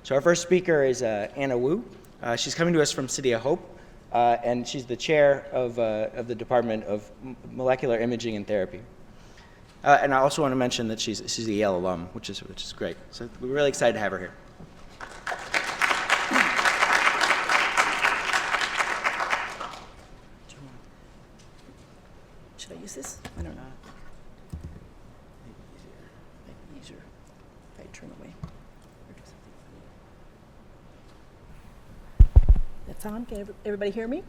So our first speaker is Anna Wu. She's coming to us from City of Hope, and she's the chair of the Department of Molecular Imaging and Therapy. And I also want to mention that she's a Yale alum, which is great. So we're really excited to have her here. Should I use this? I don't know. Maybe easier if I turn away. That's on. Can everybody hear me?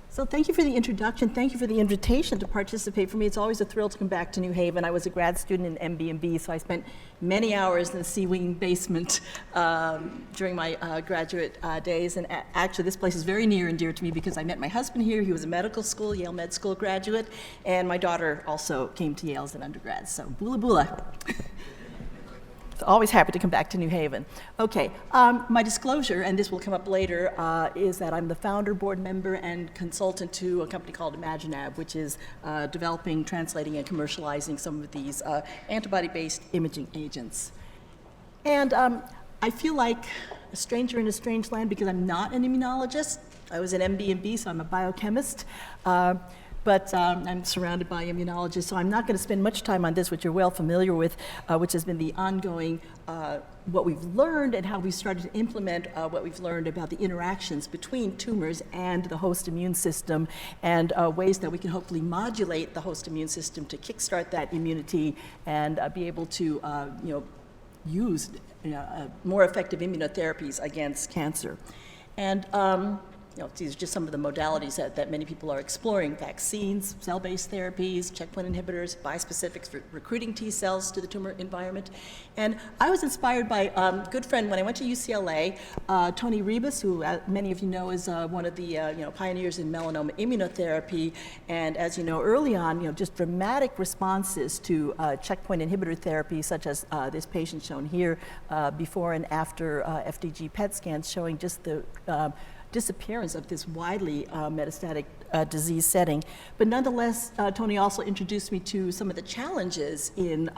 So thank you for the introduction. Thank you for the invitation to participate. For me, it's always a thrill to come back to New Haven. I was a grad student in MB&B, so I spent many hours in the C-wing basement during my graduate days. And actually, this place is very near and dear to me because I met my husband here. He was a medical school, Yale Med School graduate, and my daughter also came to Yale as an undergrad. So bula bula. Always happy to come back to New Haven. Okay, my disclosure, and this will come up later, is that I'm the founder, board member, and consultant to a company called Imaginab, which is developing, translating, and commercializing some of these antibody-based imaging agents. And I feel like a stranger in a strange land because I'm not an immunologist. I was an MB&B, so I'm a biochemist. But I'm surrounded by immunologists, so I'm not going to spend much time on this, which you're well familiar with, which has been the ongoing, what we've learned and how we've started to implement what we've learned about the interactions between tumors and the host immune system, and ways that we can hopefully modulate the host immune system to kickstart that immunity and be able to use more effective immunotherapies against cancer. And these are just some of the modalities that many people are exploring: vaccines, cell-based therapies, checkpoint inhibitors, bispecifics for recruiting T cells to the tumor environment. And I was inspired by a good friend when I went to UCLA, Tony Rebus, who many of you know is one of the pioneers in melanoma immunotherapy. And as you know, early on, just dramatic responses to checkpoint inhibitor therapy, such as this patient shown here, before and after FDG-PET scans, showing just the disappearance of this widely metastatic disease setting. But nonetheless, Tony also introduced me to some of the challenges in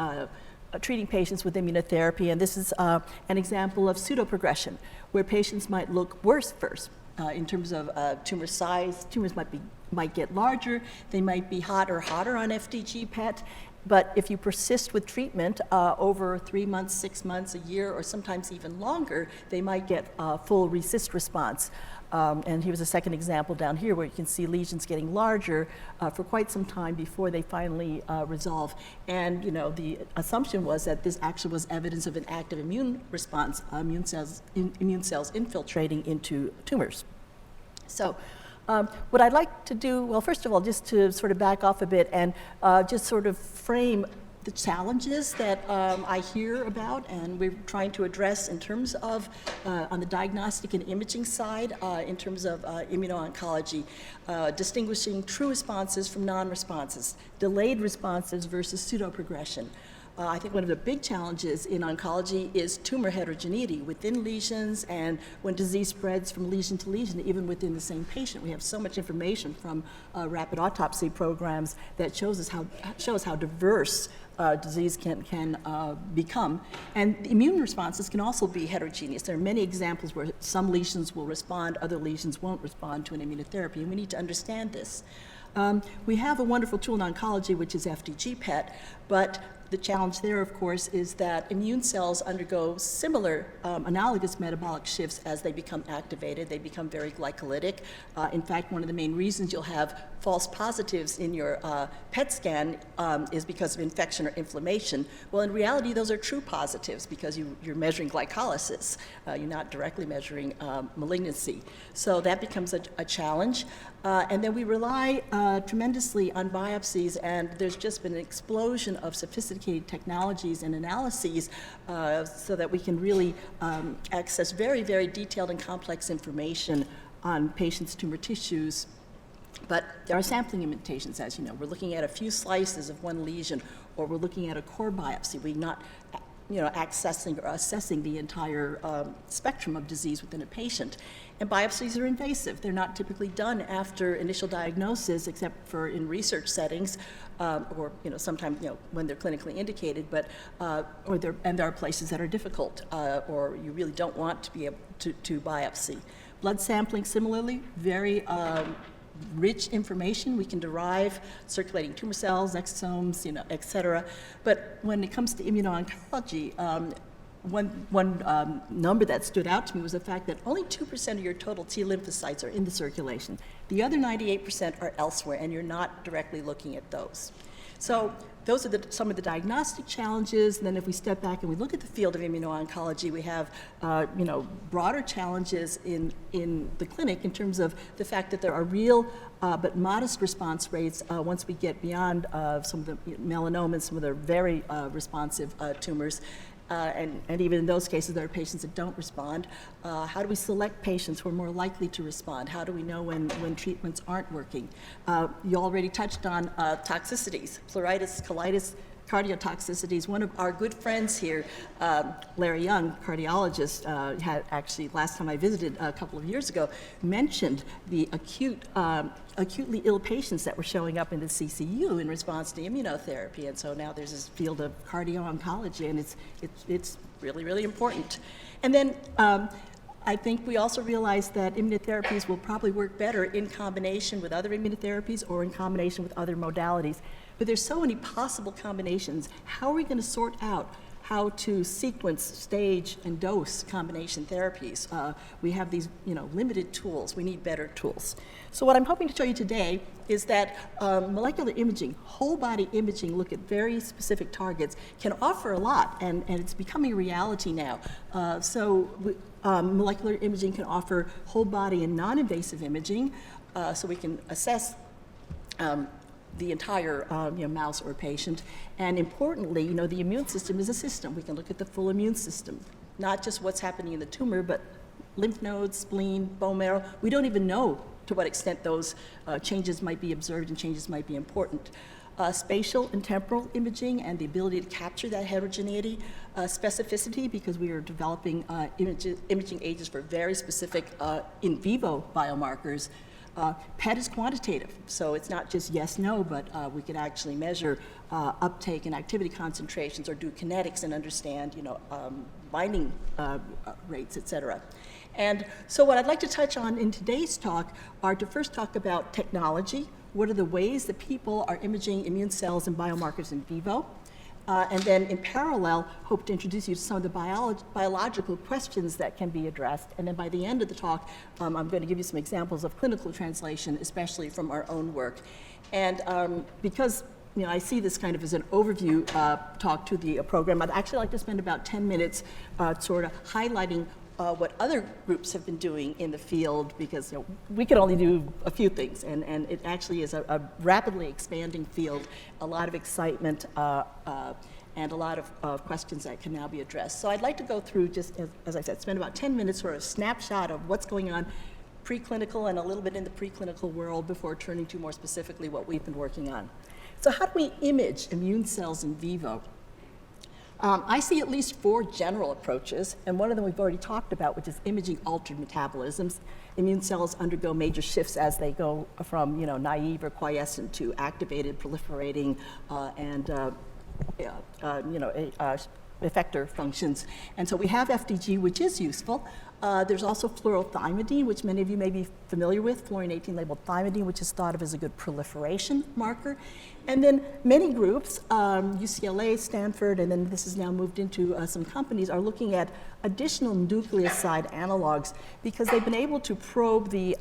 treating patients with immunotherapy, and this is an example of pseudoprogression, where patients might look worse first in terms of tumor size. Tumors might get larger, they might be hotter on FDG-PET, but if you persist with treatment over 3 months, 6 months, a year, or sometimes even longer, they might get a full RECIST response. And here's a second example down here where you can see lesions getting larger for quite some time before they finally resolve. And the assumption was that this actually was evidence of an active immune response, immune cells infiltrating into tumors. So what I'd like to do, well, first of all, just to sort of back off a bit and just sort of frame the challenges that I hear about and we're trying to address in terms of, on the diagnostic and imaging side, in terms of immuno-oncology, distinguishing true responses from non-responses, delayed responses versus pseudoprogression. I think one of the big challenges in oncology is tumor heterogeneity within lesions, and when disease spreads from lesion to lesion, even within the same patient. We have so much information from rapid autopsy programs that shows how diverse disease can become. And the immune responses can also be heterogeneous. There are many examples where some lesions will respond, other lesions won't respond to an immunotherapy, and we need to understand this. We have a wonderful tool in oncology, which is FDG-PET, but the challenge there, of course, is that immune cells undergo similar analogous metabolic shifts as they become activated. They become very glycolytic. In fact, one of the main reasons you'll have false positives in your PET scan is because of infection or inflammation. Well, in reality, those are true positives because you're measuring glycolysis. You're not directly measuring malignancy. So that becomes a challenge. And then we rely tremendously on biopsies, and there's just been an explosion of sophisticated technologies and analyses so that we can really access very, very detailed and complex information on patients' tumor tissues. But there are sampling limitations, as you know. We're looking at a few slices of one lesion, or we're looking at a core biopsy. We're not accessing or assessing the entire spectrum of disease within a patient. And biopsies are invasive. They're not typically done after initial diagnosis, except for in research settings, or sometimes when they're clinically indicated. But there are places that are difficult, or you really don't want to be able to biopsy. Blood sampling, similarly, very rich information we can derive, circulating tumor cells, exosomes, et cetera. But when it comes to immuno-oncology, one number that stood out to me was the fact that only 2% of your total T lymphocytes are in the circulation. The other 98% are elsewhere, and you're not directly looking at those. So those are some of the diagnostic challenges. And then if we step back and we look at the field of immuno-oncology, we have broader challenges in the clinic in terms of the fact that there are real but modest response rates once we get beyond some of the melanoma and some of the very responsive tumors. And even in those cases, there are patients that don't respond. How do we select patients who are more likely to respond? How do we know when treatments aren't working? You already touched on toxicities, pleuritis, colitis, cardiotoxicities. One of our good friends here, Larry Young, cardiologist, had actually, last time I visited a couple of years ago, mentioned the acutely ill patients that were showing up in the CCU in response to immunotherapy. And so now there's this field of cardio-oncology, and it's really, really important. And then I think we also realize that immunotherapies will probably work better in combination with other immunotherapies or in combination with other modalities. But there's so many possible combinations. How are we going to sort out how to sequence, stage, and dose combination therapies? We have these limited tools. We need better tools. So what I'm hoping to show you today is that molecular imaging, whole body imaging, look at very specific targets, can offer a lot, and it's becoming a reality now. Molecular imaging can offer whole body and non-invasive imaging, so we can assess the entire mouse or patient. And importantly, the immune system is a system. We can look at the full immune system, not just what's happening in the tumor, but lymph nodes, spleen, bone marrow. We don't even know to what extent those changes might be observed and changes might be important. Spatial and temporal imaging and the ability to capture that heterogeneity, specificity, because we are developing imaging agents for very specific in vivo biomarkers. PET is quantitative, so it's not just yes, no, but we can actually measure uptake and activity concentrations or do kinetics and understand, binding rates, et cetera. And so what I'd like to touch on in today's talk are to first talk about technology. What are the ways that people are imaging immune cells and biomarkers in vivo? And then in parallel, hope to introduce you to some of the biological questions that can be addressed. And then by the end of the talk, I'm going to give you some examples of clinical translation, especially from our own work. And because I see this kind of as an overview talk to the program, I'd actually like to spend about 10 minutes sort of highlighting what other groups have been doing in the field, because we can only do a few things, and it actually is a rapidly expanding field, a lot of excitement, and a lot of questions that can now be addressed. So I'd like to go through, just as I said, spend about 10 minutes for a snapshot of what's going on preclinical and a little bit in the preclinical world before turning to more specifically what we've been working on. So how do we image immune cells in vivo? I see at least 4 general approaches, and one of them we've already talked about, which is imaging altered metabolisms. Immune cells undergo major shifts as they go from, naive or quiescent to activated, proliferating, and effector functions. And so we have FDG, which is useful. There's also fluorothymidine, which many of you may be familiar with, fluorine 18 labeled thymidine, which is thought of as a good proliferation marker. And then many groups, UCLA, Stanford, and then this has now moved into some companies, are looking at additional nucleoside analogs because they've been able to probe the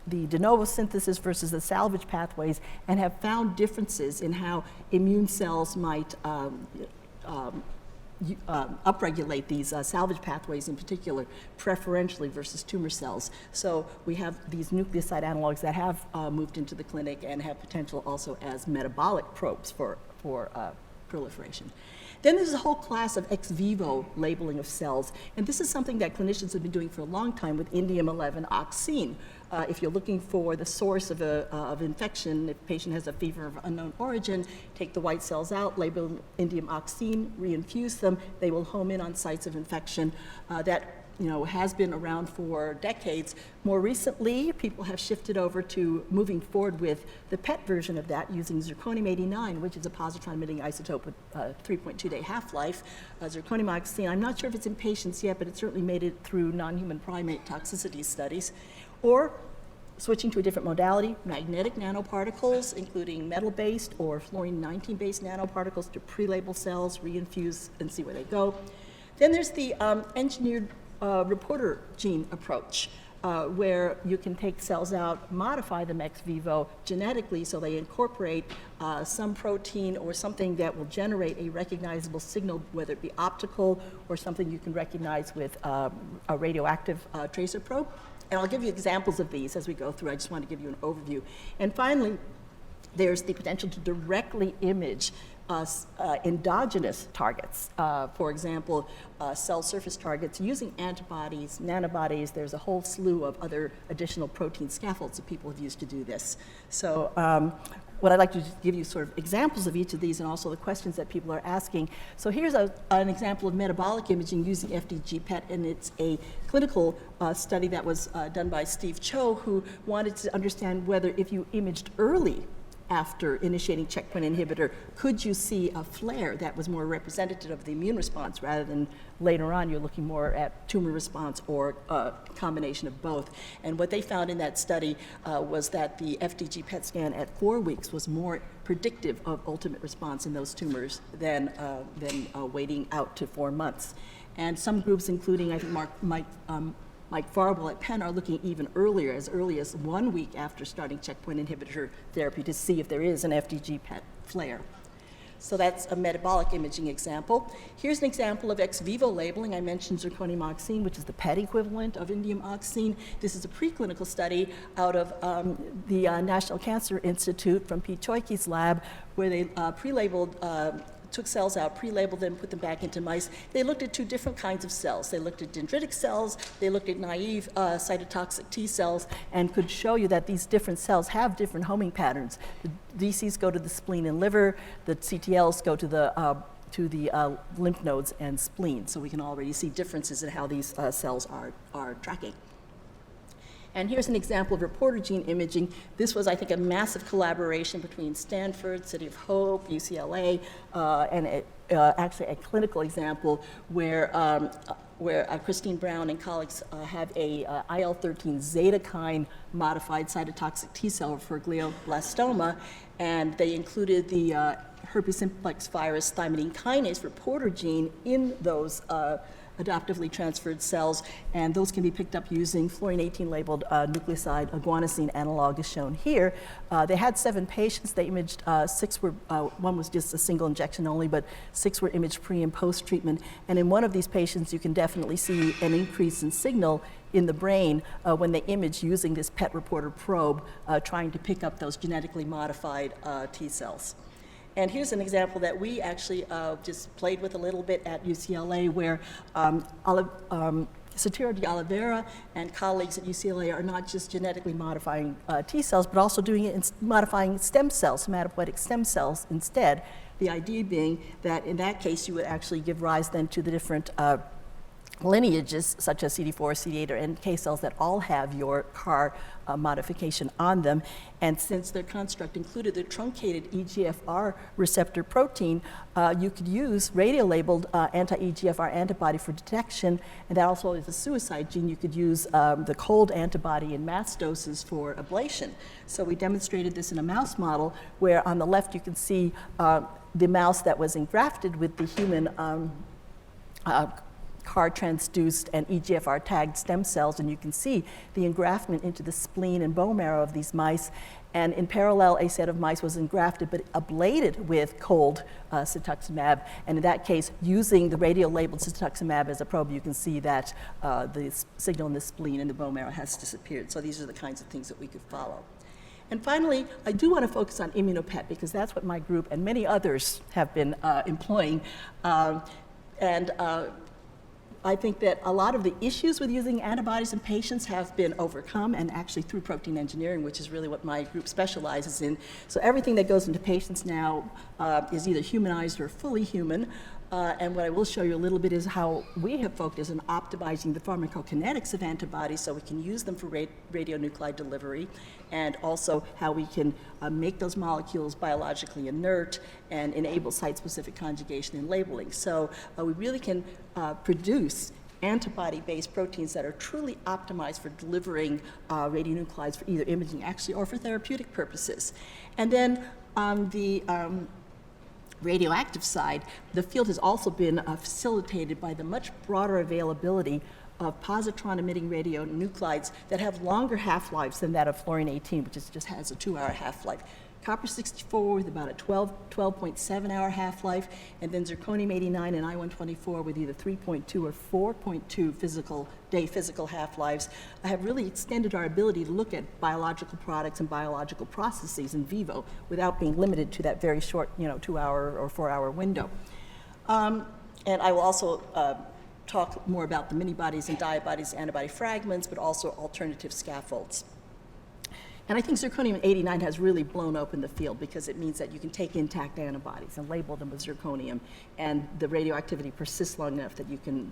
de novo synthesis versus the salvage pathways and have found differences in how immune cells might upregulate these salvage pathways in particular, preferentially versus tumor cells. So we have these nucleoside analogs that have moved into the clinic and have potential also as metabolic probes for proliferation. Then there's a whole class of ex-vivo labeling of cells, and this is something that clinicians have been doing for a long time with indium-11 oxine. if you're looking for the source of infection, if a patient has a fever of unknown origin, take the white cells out, label them indium oxime, reinfuse them. They will home in on sites of infection. That has been around for decades. More recently, people have shifted over to moving forward with the PET version of that using zirconium-89, which is a positron-emitting isotope with 3.2-day half-life. Zirconium-oxime, I'm not sure if it's in patients yet, but it certainly made it through non-human primate toxicity studies. Or switching to a different modality, magnetic nanoparticles, including metal-based or fluorine-19-based nanoparticles to pre-label cells, reinfuse, and see where they go. Then there's the engineered reporter gene approach, where you can take cells out, modify them ex vivo genetically so they incorporate some protein or something that will generate a recognizable signal, whether it be optical or something you can recognize with a radioactive tracer probe. And I'll give you examples of these as we go through. I just want to give you an overview. And finally, there's the potential to directly image endogenous targets. For example, cell surface targets using antibodies, nanobodies. There's a whole slew of other additional protein scaffolds that people have used to do this. So what I'd like to give you sort of examples of each of these and also the questions that people are asking. So here's an example of metabolic imaging using FDG-PET, and it's a clinical study that was done by Steve Cho, who wanted to understand whether if you imaged early after initiating checkpoint inhibitor, could you see a flare that was more representative of the immune response rather than later on you're looking more at tumor response or a combination of both. And what they found in that study was that the FDG PET scan at 4 weeks was more predictive of ultimate response in those tumors than waiting out to 4 months. And some groups, including I think Mike Farwell at Penn, are looking even earlier, as early as 1 week after starting checkpoint inhibitor therapy to see if there is an FDG-PET flare. So that's a metabolic imaging example. Here's an example of ex vivo labeling. I mentioned zirconium-oxime, which is the PET equivalent of indium-oxime. This is a preclinical study out of the National Cancer Institute from Pete Choiky's lab, where they took cells out, pre-labeled them, put them back into mice. They looked at 2 different kinds of cells. They looked at dendritic cells, they looked at naive cytotoxic T cells, and could show you that these different cells have different homing patterns. The DCs go to the spleen and liver, the CTLs go to the lymph nodes and spleen. So we can already see differences in how these cells are tracking. And here's an example of reporter gene imaging. This was, I think, a massive collaboration between Stanford, City of Hope, UCLA, and actually a clinical example where Christine Brown and colleagues have a IL-13 zeta-kine modified cytotoxic T cell for glioblastoma, and they included the herpes simplex virus thymidine kinase reporter gene in those adoptively transferred cells, and those can be picked up using fluorine-18 labeled nucleoside guanosine analog as shown here. They had 7 patients. They imaged 6 were, one was just a single injection only, but 6 were imaged pre and post treatment. And in one of these patients, you can definitely see an increase in signal in the brain when they image using this PET reporter probe, trying to pick up those genetically modified T cells. And here's an example that we actually just played with a little bit at UCLA, where Sotero de Oliveira and colleagues at UCLA are not just genetically modifying T cells, but also doing it in modifying stem cells, hematopoietic stem cells instead. The idea being that in that case, you would actually give rise then to the different lineages such as CD4, CD8, or NK cells that all have your CAR modification on them. And since their construct included the truncated EGFR receptor protein, you could use radio-labeled anti-EGFR antibody for detection, and that also is a suicide gene. You could use the cold antibody in mass doses for ablation. So we demonstrated this in a mouse model where on the left you can see the mouse that was engrafted with the human CAR transduced and EGFR tagged stem cells, and you can see the engraftment into the spleen and bone marrow of these mice. And in parallel, a set of mice was engrafted but ablated with cold cetuximab. And in that case, using the radio-labeled cetuximab as a probe, you can see that the signal in the spleen and the bone marrow has disappeared. So these are the kinds of things that we could follow. And finally, I do want to focus on ImmunoPET because that's what my group and many others have been employing. I think that a lot of the issues with using antibodies in patients have been overcome, and actually through protein engineering, which is really what my group specializes in. So everything that goes into patients now is either humanized or fully human. And what I will show you a little bit is how we have focused on optimizing the pharmacokinetics of antibodies so we can use them for radionuclide delivery, and also how we can make those molecules biologically inert and enable site-specific conjugation and labeling. So we really can produce antibody-based proteins that are truly optimized for delivering radionuclides for either imaging actually or for therapeutic purposes. And then on the radioactive side, the field has also been facilitated by the much broader availability of positron-emitting radionuclides that have longer half-lives than that of fluorine-18, which just has a 2-hour half-life. Copper-64 with about a 12.7-hour half-life, and then zirconium-89 and I-124 with either 3.2 or 4.2 physical half-lives have really extended our ability to look at biological products and biological processes in vivo without being limited to that very short, 2-hour or 4-hour window. And I will also talk more about the minibodies and diabodies, antibody fragments, but also alternative scaffolds. And I think zirconium-89 has really blown open the field because it means that you can take intact antibodies and label them with zirconium, and the radioactivity persists long enough that you can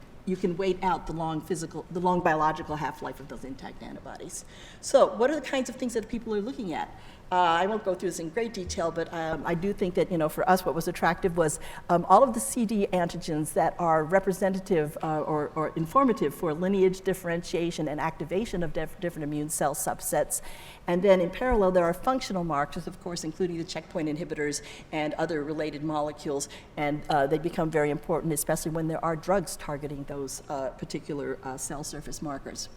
wait out the long biological half-life of those intact antibodies. So what are the kinds of things that people are looking at? I won't go through this in great detail, but I do think that, for us, what was attractive was all of the CD antigens that are representative or informative for lineage differentiation and activation of different immune cell subsets. And then in parallel, there are functional markers, of course, including the checkpoint inhibitors and other related molecules, and they become very important, especially when there are drugs targeting those particular cell surface markers.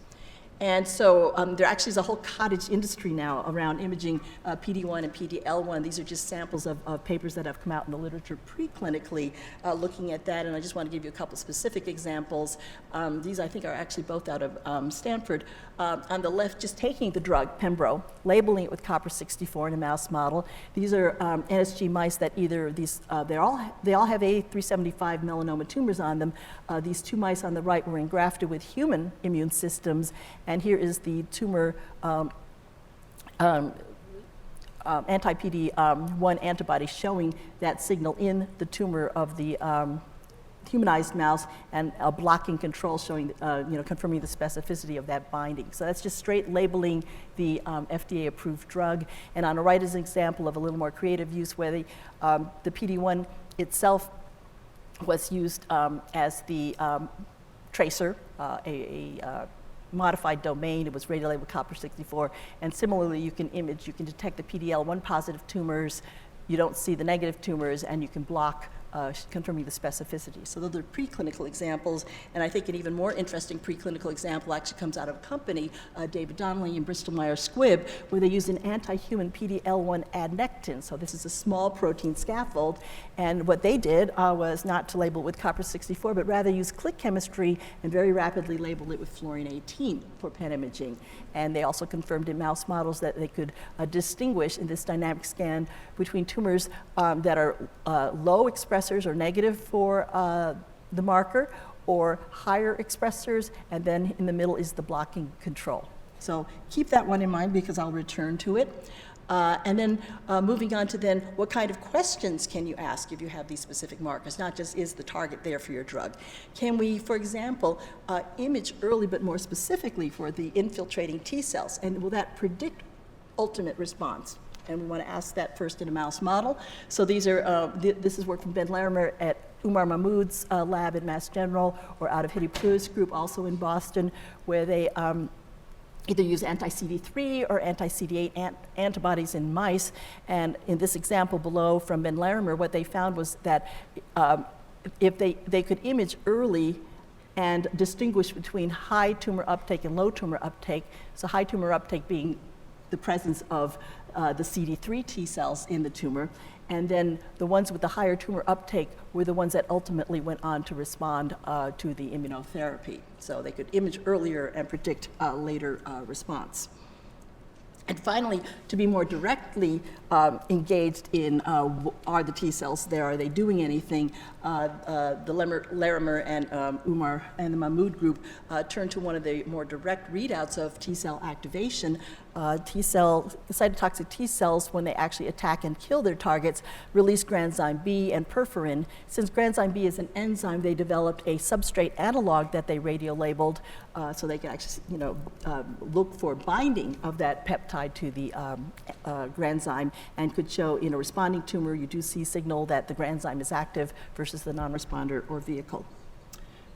And so there actually is a whole cottage industry now around imaging PD-1 and PD-L1. These are just samples of papers that have come out in the literature preclinically looking at that, and I just want to give you a couple specific examples. These, I think, are actually both out of Stanford. On the left, just taking the drug, Pembro, labeling it with copper-64 in a mouse model. These are NSG mice that either they all have A375 melanoma tumors on them. These two mice on the right were engrafted with human immune systems, and here is the tumor anti-PD-1 antibody showing that signal in the tumor of the humanized mouse, and a blocking control showing, confirming the specificity of that binding. So that's just straight labeling the FDA-approved drug. And on the right is an example of a little more creative use where the PD-1 itself was used as the tracer, a modified domain. It was radiolabeled with copper-64. And similarly, you can detect the PD-L1 positive tumors. You don't see the negative tumors, and you can block confirming the specificity. So those are preclinical examples, and I think an even more interesting preclinical example actually comes out of a company, David Donnelly and Bristol Myers Squibb, where they use an anti-human PD-L1 adnectin. So this is a small protein scaffold, and what they did was not to label it with copper-64, but rather use click chemistry and very rapidly label it with fluorine-18 for PET imaging. And they also confirmed in mouse models that they could distinguish in this dynamic scan between tumors that are low expressors or negative for the marker, or higher expressors, and then in the middle is the blocking control. So keep that one in mind because I'll return to it. And then moving on to then what kind of questions can you ask if you have these specific markers, not just is the target there for your drug. Can we, for example, image early but more specifically for the infiltrating T cells, and will that predict ultimate response? And we want to ask that first in a mouse model. So these are, this is work from Ben Larimer at Umar Mahmood's lab at Mass General, or out of Hidi Pru's group also in Boston, where they either use anti-CD3 or anti-CD8 antibodies in mice. And in this example below from Ben Larimer, what they found was that if they could image early and distinguish between high tumor uptake and low tumor uptake, so high tumor uptake being the presence of the CD3 T cells in the tumor, and then the ones with the higher tumor uptake were the ones that ultimately went on to respond to the immunotherapy. So they could image earlier and predict later response. And finally, to be more directly engaged in are the T cells there, are they doing anything, the Larimer and Umar and the Mahmoud group turned to one of the more direct readouts of T cell activation. Cytotoxic T cells, when they actually attack and kill their targets, release granzyme B and perforin. Since granzyme B is an enzyme, they developed a substrate analog that they radiolabeled so they could actually, look for binding of that peptide to the granzyme, and could show in a responding tumor, you do see signal that the granzyme is active versus the non-responder or vehicle.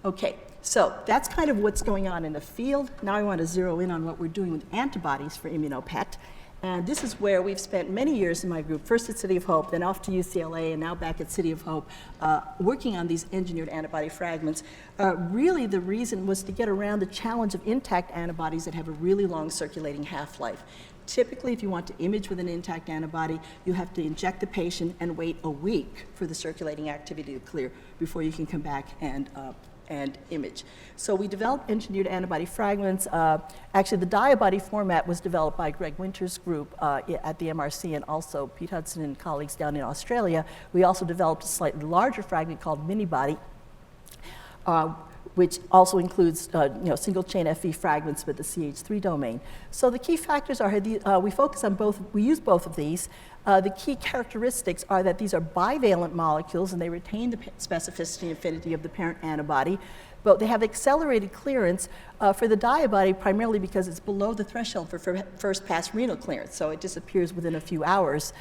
Okay, so that's kind of what's going on in the field. Now I want to zero in on what we're doing with antibodies for ImmunoPET. And this is where we've spent many years in my group, first at City of Hope, then off to UCLA, and now back at City of Hope, working on these engineered antibody fragments. Really, the reason was to get around the challenge of intact antibodies that have a really long circulating half-life. Typically, if you want to image with an intact antibody, you have to inject the patient and wait a week for the circulating activity to clear before you can come back and image. So we developed engineered antibody fragments. Actually, the diabody format was developed by Greg Winter's group at the MRC, and also Pete Hudson and colleagues down in Australia. We also developed a slightly larger fragment called Minibody, which also includes single chain FV fragments with the CH3 domain. So the key factors are we focus on both. We use both of these. The key characteristics are that these are bivalent molecules and they retain the specificity and affinity of the parent antibody, but they have accelerated clearance for the diabody primarily because it's below the threshold for first pass renal clearance, so it disappears within a few hours,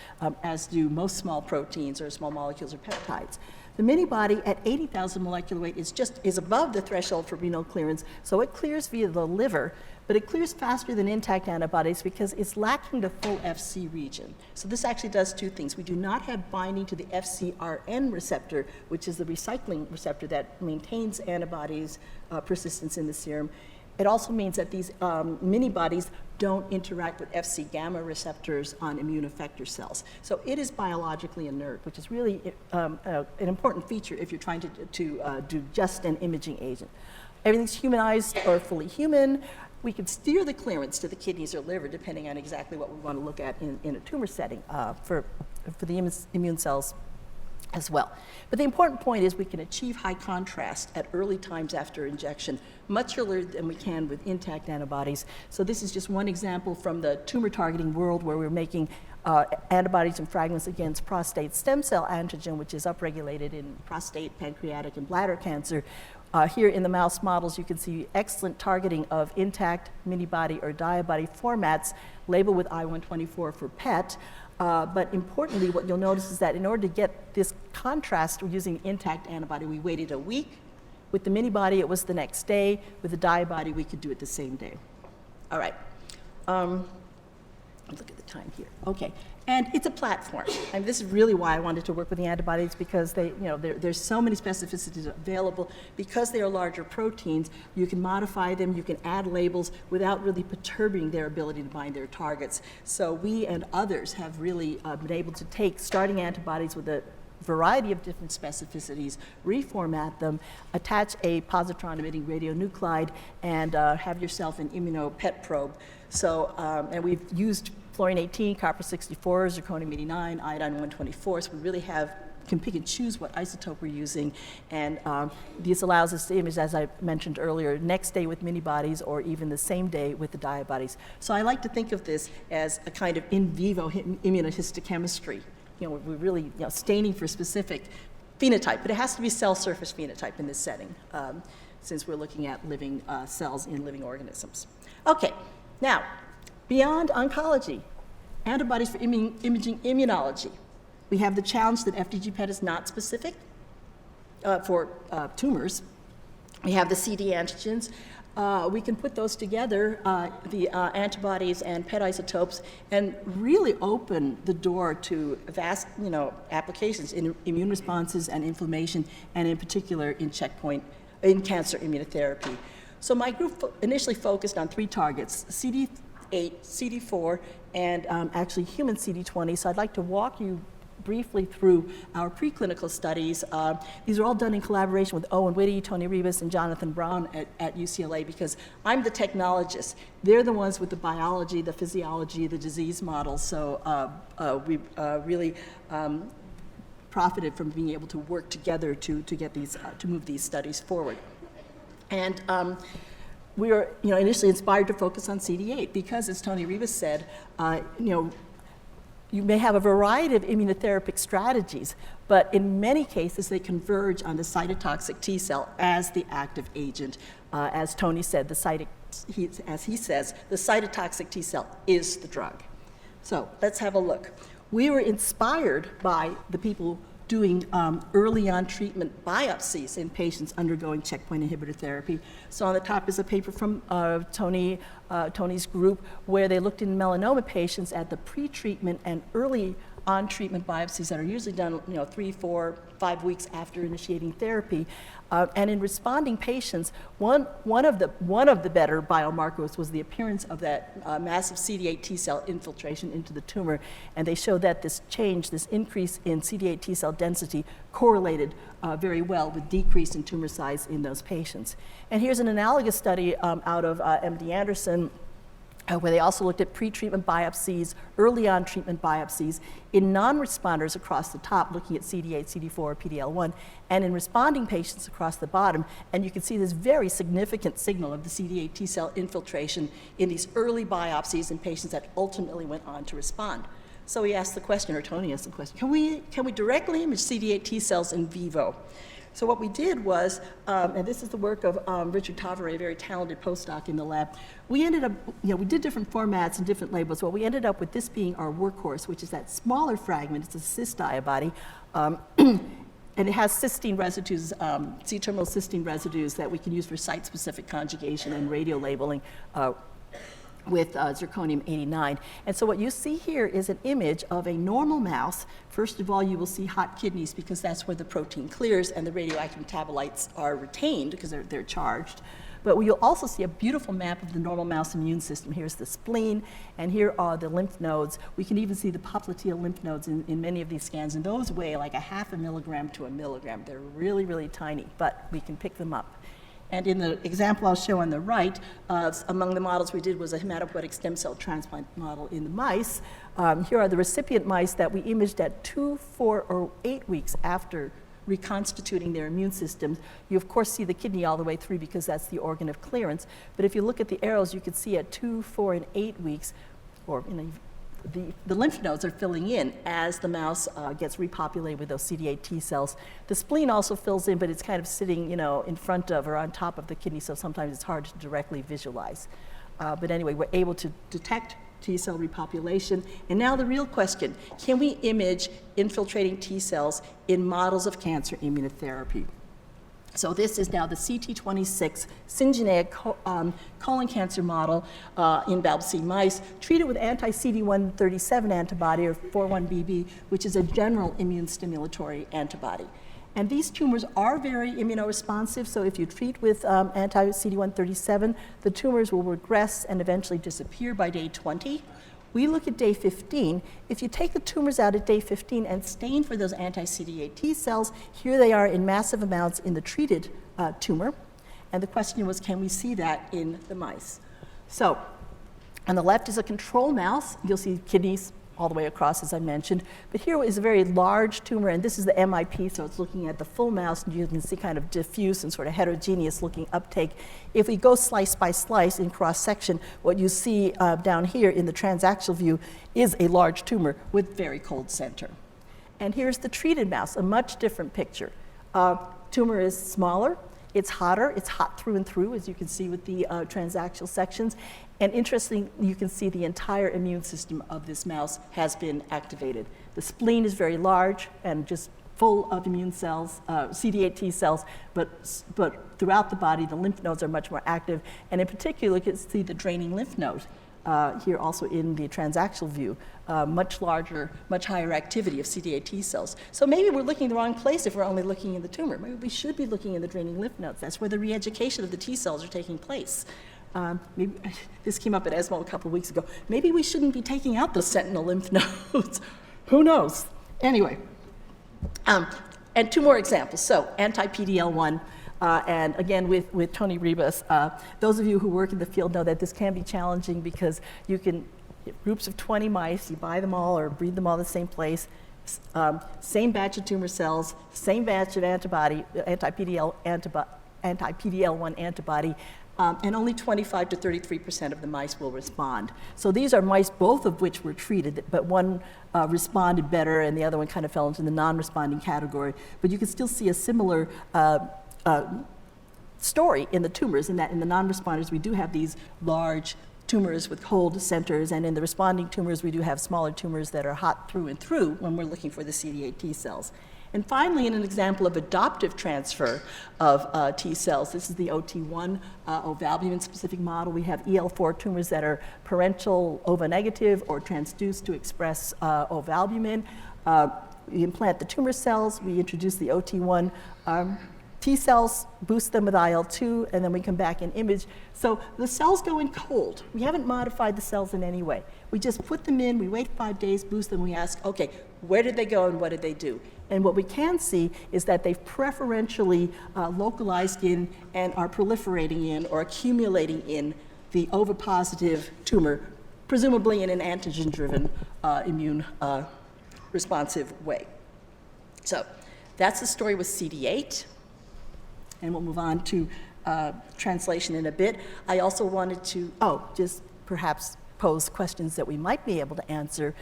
as do most small proteins or small molecules or peptides. The minibody at 80,000 molecular weight is above the threshold for renal clearance, so it clears via the liver, but it clears faster than intact antibodies because it's lacking the full FC region. So this actually does two things. We do not have binding to the FcRn receptor, which is the recycling receptor that maintains antibodies persistence in the serum. It also means that these minibodies don't interact with Fc gamma receptors on immune effector cells. So it is biologically inert, which is really an important feature if you're trying to do just an imaging agent. Everything's humanized or fully human. We can steer the clearance to the kidneys or liver depending on exactly what we want to look at in a tumor setting for the immune cells as well. But the important point is we can achieve high contrast at early times after injection, much earlier than we can with intact antibodies. So this is just one example from the tumor targeting world where we're making antibodies and fragments against prostate stem cell antigen, which is upregulated in prostate, pancreatic, and bladder cancer. Here in the mouse models, you can see excellent targeting of intact minibody or diabody formats labeled with I-124 for PET. But importantly, what you'll notice is that in order to get this contrast using intact antibody, we waited a week. With the minibody, it was the next day. With the diabody, we could do it the same day. All right. Look at the time here. Okay. And it's a platform. And this is really why I wanted to work with the antibodies, because there's so many specificities available. Because they are larger proteins, you can modify them, you can add labels without really perturbing their ability to bind their targets. So we and others have really been able to take starting antibodies with a variety of different specificities, reformat them, attach a positron-emitting radionuclide, and have yourself an ImmunoPET probe. So, and we've used fluorine-18, copper-64, zirconium-89, iodine-124, so we really can pick and choose what isotope we're using, and this allows us to image, as I mentioned earlier, next day with minibodies or even the same day with the diabodies. So I like to think of this as a kind of in vivo immunohistochemistry. We're really staining for specific phenotype, but it has to be cell surface phenotype in this setting, since we're looking at living cells in living organisms. Okay, now, beyond oncology, antibodies for imaging immunology. We have the challenge that FDG-PET is not specific for tumors. We have the CD antigens. We can put those together, the antibodies and PET isotopes, and really open the door to vast, applications in immune responses and inflammation, and in particular in in cancer immunotherapy. So my group initially focused on 3 targets: CD8, CD4, and actually human CD20. So I'd like to walk you briefly through our preclinical studies. These are all done in collaboration with Owen Whitty, Tony Ribas, and Jonathan Brown at UCLA, because I'm the technologist. They're the ones with the biology, the physiology, the disease models. So we really profited from being able to work together to get these, to move these studies forward. And we were, initially inspired to focus on CD8 because, as Tony Ribas said, you may have a variety of immunotherapeutic strategies, but in many cases they converge on the cytotoxic T cell as the active agent. As Tony said, as he says, the cytotoxic T cell is the drug. So let's have a look. We were inspired by the people doing early on treatment biopsies in patients undergoing checkpoint inhibitor therapy. So on the top is a paper from Tony's group where they looked in melanoma patients at the pre-treatment and early on treatment biopsies that are usually done 3, 4, 5 weeks after initiating therapy. And in responding patients, one of the better biomarkers was the appearance of that massive CD8 T cell infiltration into the tumor, and they showed that this change, this increase in CD8 T cell density, correlated very well with decrease in tumor size in those patients. And here's an analogous study out of MD Anderson, where they also looked at pre-treatment biopsies, early on treatment biopsies, in non-responders across the top, looking at CD8, CD4, PD-L1, and in responding patients across the bottom. And you can see this very significant signal of the CD8 T cell infiltration in these early biopsies in patients that ultimately went on to respond. So we asked the question, or Tony asked the question, can we directly image CD8 T cells in vivo? So what we did was, and this is the work of Richard Tavare, a very talented postdoc in the lab, we ended up, we did different formats and different labels. Well, we ended up with this being our workhorse, which is that smaller fragment. It's a cys-diabody, and it has cysteine residues, C-terminal cysteine residues that we can use for site-specific conjugation and radiolabeling with zirconium-89. And so what you see here is an image of a normal mouse. First of all, you will see hot kidneys because that's where the protein clears and the radioactive metabolites are retained because they're charged. But you'll also see a beautiful map of the normal mouse immune system. Here's the spleen, and here are the lymph nodes. We can even see the popliteal lymph nodes in many of these scans, and those weigh like 0.5 milligram to 1 milligram. They're really, really tiny, but we can pick them up. And in the example I'll show on the right, among the models we did was a hematopoietic stem cell transplant model in the mice. Here are the recipient mice that we imaged at 2, 4, or 8 weeks after reconstituting their immune systems. You of course see the kidney all the way through because that's the organ of clearance. But if you look at the arrows, you can see at 2, 4, and 8 weeks, or the lymph nodes are filling in as the mouse gets repopulated with those CD8 T cells. The spleen also fills in, but it's kind of sitting, in front of or on top of the kidney, so sometimes it's hard to directly visualize. But anyway, we're able to detect T cell repopulation. And now the real question, can we image infiltrating T cells in models of cancer immunotherapy? So this is now the CT26 syngeneic colon cancer model in BALB/c mice treated with anti-CD137 antibody, or 41BB, which is a general immune stimulatory antibody. And these tumors are very immunoresponsive, so if you treat with anti-CD137, the tumors will regress and eventually disappear by day 20. We look at day 15. If you take the tumors out at day 15 and stain for those anti-CD8 T cells, here they are in massive amounts in the treated tumor. And the question was, can we see that in the mice? So on the left is a control mouse. You'll see kidneys all the way across, as I mentioned. But here is a very large tumor, and this is the MIP, so it's looking at the full mouse, and you can see kind of diffuse and sort of heterogeneous looking uptake. If we go slice by slice in cross-section, what you see down here in the transaxial view is a large tumor with very cold center. And here's the treated mouse, a much different picture. Tumor is smaller, it's hotter, it's hot through and through, as you can see with the transaxial sections. And interestingly, you can see the entire immune system of this mouse has been activated. The spleen is very large and just full of immune cells, CD8 T cells, but throughout the body, the lymph nodes are much more active. And in particular, you can see the draining lymph node here also in the transaxial view, much larger, much higher activity of CD8 T cells. So maybe we're looking in the wrong place if we're only looking in the tumor. Maybe we should be looking in the draining lymph nodes. That's where the re-education of the T cells are taking place. Maybe, this came up at ESMO a couple of weeks ago. Maybe we shouldn't be taking out those sentinel lymph nodes. Who knows? Anyway, and two more examples. So anti-PD-L1, and again with Tony Ribas. Those of you who work in the field know that this can be challenging because you can, groups of 20 mice, you buy them all or breed them all in the same place, same batch of tumor cells, same batch of antibody, anti-PD-L1 antibody, and only 25 to 33% of the mice will respond. So these are mice, both of which were treated, but one responded better and the other one kind of fell into the non-responding category. But you can still see a similar story in the tumors, in that in the non-responders we do have these large tumors with cold centers, and in the responding tumors we do have smaller tumors that are hot through and through when we're looking for the CD8 T cells. And finally, in an example of adoptive transfer of T cells, this is the OT1 ovalbumin-specific model. We have EL4 tumors that are parental ova-negative or transduced to express ovalbumin. We implant the tumor cells, we introduce the OT1 T cells, boost them with IL-2, and then we come back and image. So the cells go in cold. We haven't modified the cells in any way. We just put them in, we wait 5 days, boost them, we ask, okay, where did they go and what did they do? And what we can see is that they've preferentially localized in and are proliferating in or accumulating in the ovipositive tumor, presumably in an antigen-driven immune responsive way. So that's the story with CD8. And we'll move on to translation in a bit. I also wanted to, just perhaps pose questions that we might be able to answer.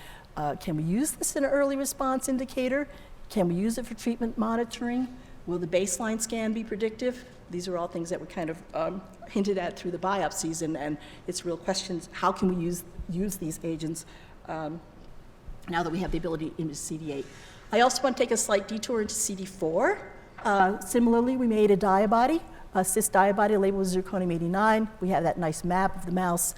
Can we use this in an early response indicator? Can we use it for treatment monitoring? Will the baseline scan be predictive? These are all things that were kind of hinted at through the biopsies, and it's real questions. How can we use these agents now that we have the ability to image CD8? I also want to take a slight detour into CD4. Similarly, we made a diabody, a cys-diabody labeled with zirconium-89. We have that nice map of the mouse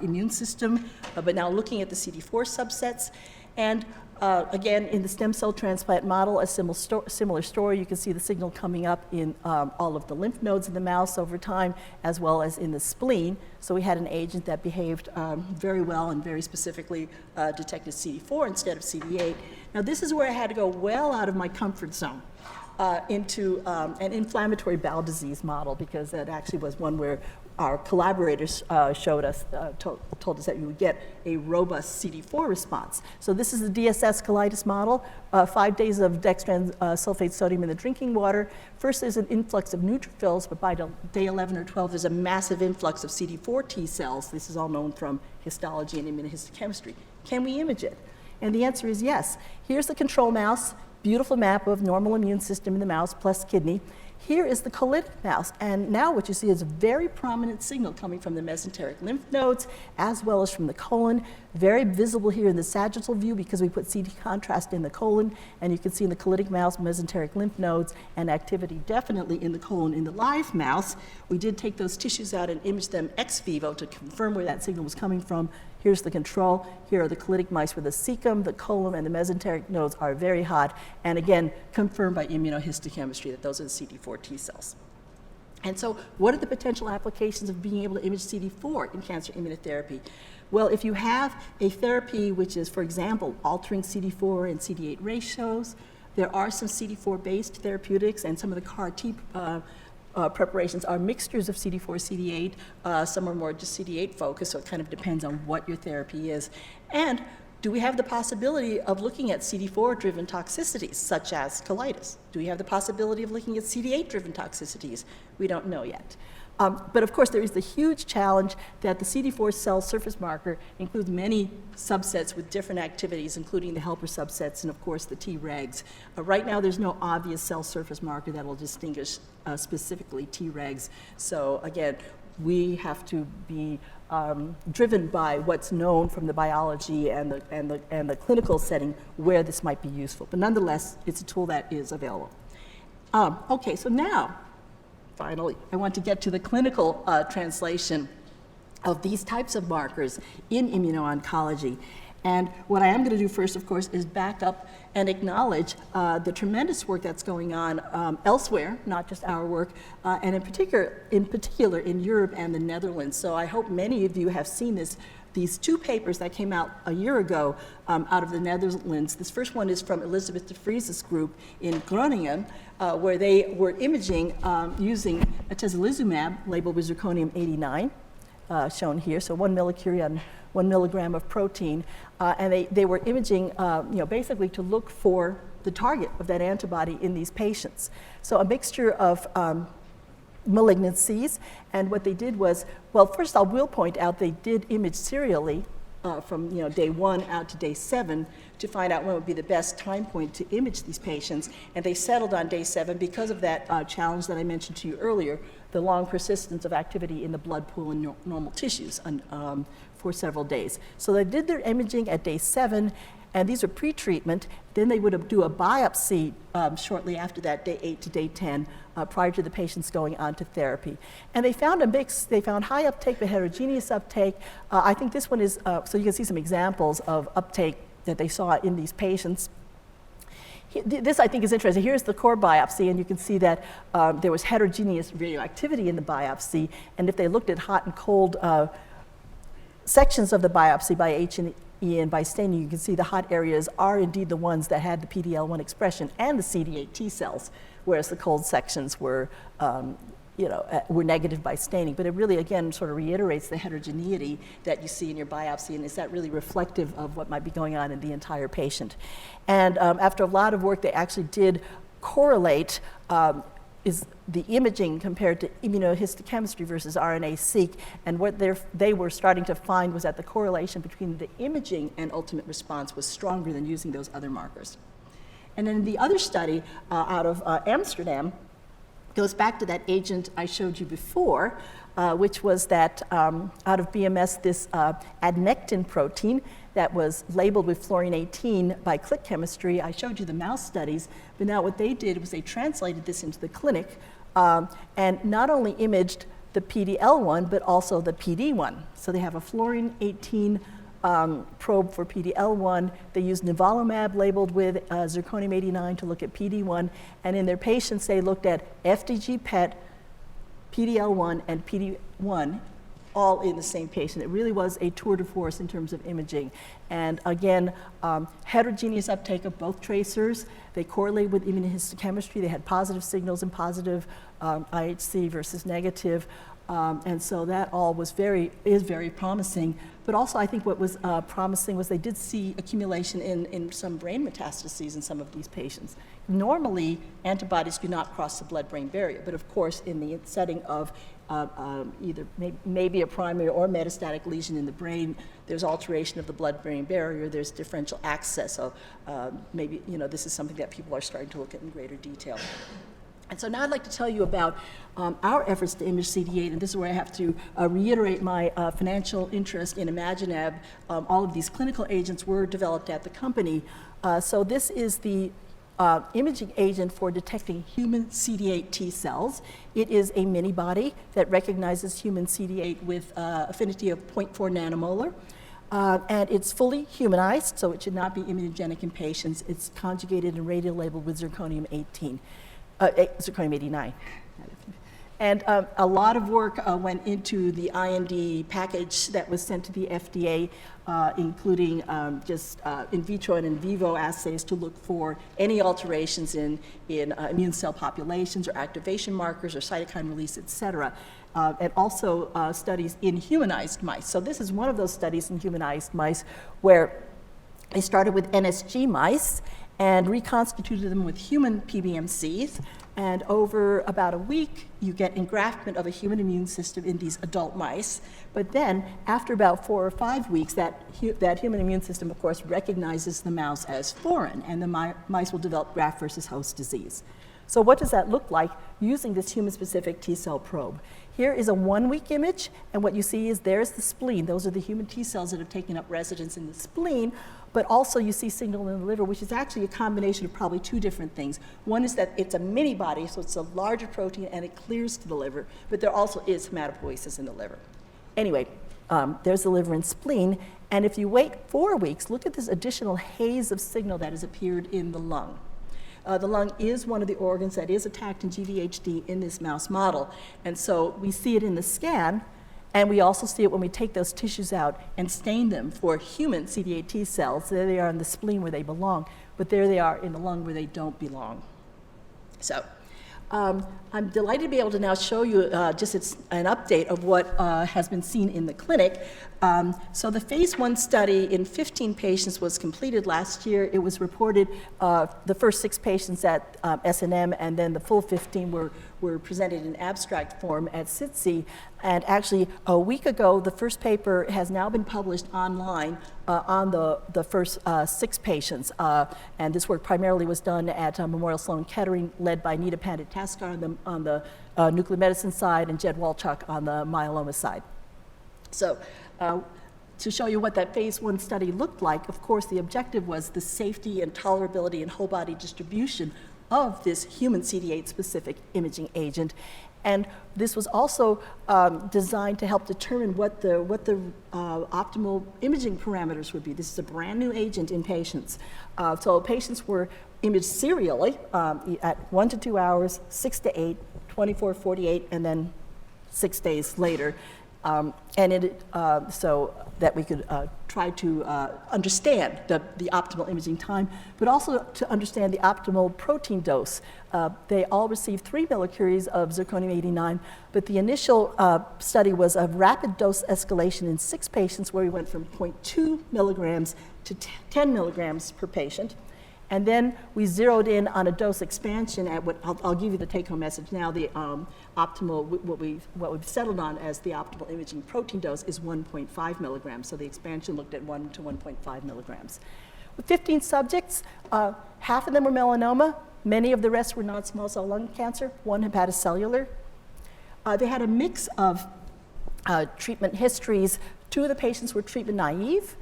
immune system, but now looking at the CD4 subsets. And again, in the stem cell transplant model, a similar story. You can see the signal coming up in all of the lymph nodes in the mouse over time, as well as in the spleen. So we had an agent that behaved very well and very specifically detected CD4 instead of CD8. Now this is where I had to go well out of my comfort zone. Into an inflammatory bowel disease model, because that actually was one where our collaborators showed us, told us that you would get a robust CD4 response. So this is the DSS colitis model, 5 days of dextran sulfate sodium in the drinking water. First there's an influx of neutrophils, but by day 11 or 12 there's a massive influx of CD4 T cells. This is all known from histology and immunohistochemistry. Can we image it? And the answer is yes. Here's the control mouse. Beautiful map of normal immune system in the mouse plus kidney. Here is the colitic mouse, and now what you see is a very prominent signal coming from the mesenteric lymph nodes as well as from the colon. Very visible here in the sagittal view because we put CD contrast in the colon, and you can see in the colitic mouse mesenteric lymph nodes and activity definitely in the colon. In the live mouse, we did take those tissues out and image them ex vivo to confirm where that signal was coming from. Here's the control. Here are the colitic mice where the cecum, the colon, and the mesenteric nodes are very hot, and again, confirmed by immunohistochemistry that those are the CD4 T cells. And so what are the potential applications of being able to image CD4 in cancer immunotherapy? Well, if you have a therapy which is, for example, altering CD4 and CD8 ratios, there are some CD4-based therapeutics, and some of the CAR-T preparations are mixtures of CD4, CD8. Some are more just CD8 focused, so it kind of depends on what your therapy is. And do we have the possibility of looking at CD4-driven toxicities, such as colitis? Do we have the possibility of looking at CD8-driven toxicities? We don't know yet. But of course, there is the huge challenge that the CD4 cell surface marker includes many subsets with different activities, including the helper subsets and, of course, the Tregs. Right now, there's no obvious cell surface marker that will distinguish specifically Tregs. So again, we have to be driven by what's known from the biology and the clinical setting where this might be useful. But nonetheless, it's a tool that is available. Okay, so now, finally, I want to get to the clinical translation of these types of markers in immuno-oncology. And what I am going to do first, of course, is back up and acknowledge the tremendous work that's going on elsewhere, not just our work, and in particular in Europe and the Netherlands. So I hope many of you have seen this these two papers that came out a year ago out of the Netherlands. This first one is from Elizabeth de Vries's group in Groningen, where they were imaging using atezolizumab labeled with zirconium-89, shown here, so 1 millicurie on 1 milligram of protein, and they were imaging, basically to look for the target of that antibody in these patients. So a mixture of malignancies, and what they did was, well, first I will point out they did image serially from day 1 out to day 7 to find out when would be the best time point to image these patients, and they settled on day 7 because of that challenge that I mentioned to you earlier, the long persistence of activity in the blood pool and normal tissues for several days. So they did their imaging at day 7, and these are pre-treatment. Then they would do a biopsy shortly after that, day 8 to day 10, prior to the patients going on to therapy. And they found a mix. They found high uptake but heterogeneous uptake. I think this one is, so you can see some examples of uptake that they saw in these patients. This I think is interesting. Here's the core biopsy, and you can see that there was heterogeneous radioactivity in the biopsy, and if they looked at hot and cold sections of the biopsy by H&E and by staining, you can see the hot areas are indeed the ones that had the PD-L1 expression and the CD8 T cells, whereas the cold sections were negative by staining. But it really, again, sort of reiterates the heterogeneity that you see in your biopsy, and is that really reflective of what might be going on in the entire patient. And after a lot of work, they actually did correlate is the imaging compared to immunohistochemistry versus RNA-seq, and what they were starting to find was that the correlation between the imaging and ultimate response was stronger than using those other markers. And then the other study out of Amsterdam goes back to that agent I showed you before, which was that out of BMS, this adnectin protein that was labeled with fluorine-18 by click chemistry. I showed you the mouse studies, but now what they did was they translated this into the clinic and not only imaged the PD-L1, but also the PD-1. So they have a fluorine-18 probe for PD-L1. They used nivolumab labeled with zirconium-89 to look at PD-1, and in their patients they looked at FDG-PET, PD-L1, and PD-1 all in the same patient. It really was a tour de force in terms of imaging. And again, heterogeneous uptake of both tracers. They correlated with immunohistochemistry. They had positive signals and positive IHC versus negative. And so that all is very promising. But also I think what was promising was they did see accumulation in some brain metastases in some of these patients. Normally, antibodies do not cross the blood-brain barrier, but of course in the setting of either maybe a primary or metastatic lesion in the brain, there's alteration of the blood-brain barrier, there's differential access, so maybe this is something that people are starting to look at in greater detail. And so now I'd like to tell you about our efforts to image CD8, and this is where I have to reiterate my financial interest in ImaginAb. All of these clinical agents were developed at the company. So this is the imaging agent for detecting human CD8 T cells. It is a minibody that recognizes human CD8 with affinity of 0.4 nanomolar. And it's fully humanized, so it should not be immunogenic in patients. It's conjugated and radiolabeled with zirconium-89. And a lot of work went into the IND package that was sent to the FDA, including just in vitro and in vivo assays to look for any alterations in immune cell populations or activation markers or cytokine release, et cetera. And also studies in humanized mice. So this is one of those studies in humanized mice where they started with NSG mice and reconstituted them with human PBMCs. And over about a week, you get engraftment of a human immune system in these adult mice. But then, after about 4 or 5 weeks, that human immune system, of course, recognizes the mouse as foreign, and the mice will develop graft versus host disease. So what does that look like using this human-specific T-cell probe? Here is a 1-week image, and what you see is there's the spleen. Those are the human T cells that have taken up residence in the spleen, but also you see signal in the liver, which is actually a combination of probably 2 different things. One is that it's a mini-body, so it's a larger protein, and it clears to the liver, but there also is hematopoiesis in the liver. Anyway, there's the liver and spleen, and if you wait 4 weeks, look at this additional haze of signal that has appeared in the lung. The lung is one of the organs that is attacked in GVHD in this mouse model. And so we see it in the scan, And we also see it when we take those tissues out and stain them for human CD8 T cells. There they are in the spleen where they belong, but there they are in the lung where they don't belong. So I'm delighted to be able to now show you just an update of what has been seen in the clinic. So the phase 1 study in 15 patients was completed last year. It was reported the first 6 patients at S&M, and then the full 15 were presented in abstract form at SITC. And actually, a week ago, the first paper has now been published online on the first 6 patients. And this work primarily was done at Memorial Sloan Kettering, led by Nita Pandit-Taskar on the nuclear medicine side and Jed Walchuk on the myeloma side. So to show you what that phase 1 study looked like, of course, the objective was the safety and tolerability and whole body distribution of this human CD8 specific imaging agent. And this was also designed to help determine what the optimal imaging parameters would be. This is a brand new agent in patients. So patients were imaged serially at 1 to 2 hours, 6 to 8, 24, 48, and then 6 days later. So that we could try to understand the optimal imaging time, but also to understand the optimal protein dose. They all received 3 millicuries of zirconium-89, but the initial study was a rapid dose escalation in 6 patients where we went from 0.2 milligrams to 10 milligrams per patient. And then we zeroed in on a dose expansion at what I'll give you the take-home message now. The optimal, what we've settled on as the optimal imaging protein dose is 1.5 milligrams. So the expansion looked at 1 to 1.5 milligrams. With 15 subjects, half of them were melanoma. Many of the rest were non-small cell lung cancer, 1 hepatocellular. They had a mix of treatment histories. 2 of the patients were treatment naive.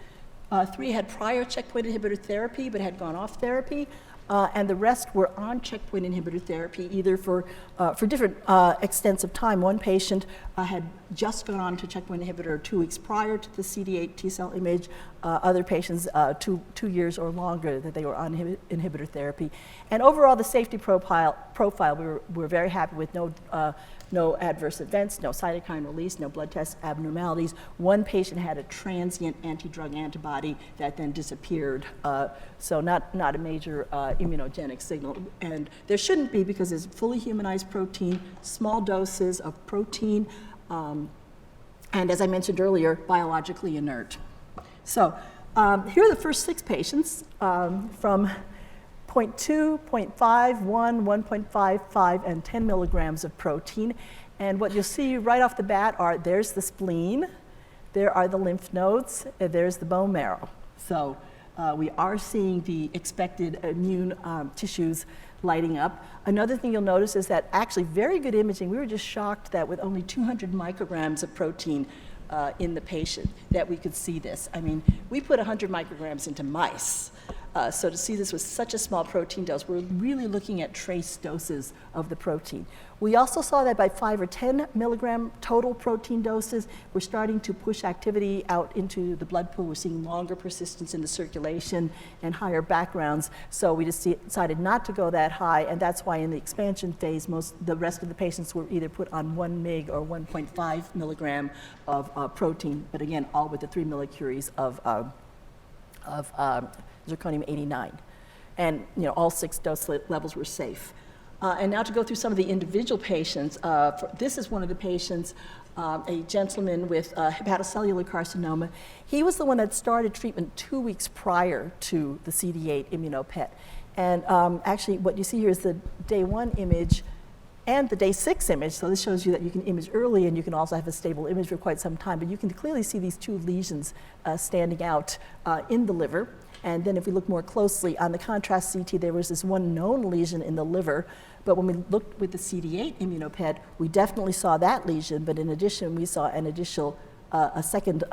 3 had prior checkpoint inhibitor therapy but had gone off therapy, and the rest were on checkpoint inhibitor therapy either for different extents of time. One patient had just gone on to checkpoint inhibitor 2 weeks prior to the CD8 T cell image. Other patients 2 years or longer that they were on inhibitor therapy. And overall, the safety profile we were very happy with. No adverse events, no cytokine release, no blood test abnormalities. One patient had a transient anti-drug antibody that then disappeared. So not a major immunogenic signal. And there shouldn't be because it's fully humanized protein, small doses of protein, and as I mentioned earlier, biologically inert. So here are the first 6 patients from 0.2, 0.5, 1, 1.55, and 10 milligrams of protein. And what you'll see right off the bat are there's the spleen, there are the lymph nodes, and there's the bone marrow. So we are seeing the expected immune tissues lighting up. Another thing you'll notice is that actually very good imaging. We were just shocked that with only 200 micrograms of protein in the patient that we could see this. I mean, we put 100 micrograms into mice. So to see this with such a small protein dose, we're really looking at trace doses of the protein. We also saw that by 5 or 10 milligram total protein doses, we're starting to push activity out into the blood pool. We're seeing longer persistence in the circulation and higher backgrounds. So we just decided not to go that high, and that's why in the expansion phase, the rest of the patients were either put on 1 mg or 1.5 milligram of protein, but again, all with the 3 millicuries of zirconium-89. And all 6 dose levels were safe. And now to go through some of the individual patients. This is one of the patients, a gentleman with hepatocellular carcinoma. He was the one that started treatment 2 weeks prior to the CD8 ImmunoPET. And actually what you see here is the day 1 image and the day 6 image. So this shows you that you can image early and you can also have a stable image for quite some time. But you can clearly see these 2 lesions standing out in the liver. And then if we look more closely on the contrast CT, there was this 1 known lesion in the liver. But when we looked with the CD8 ImmunoPET, we definitely saw that lesion. But in addition, we saw a second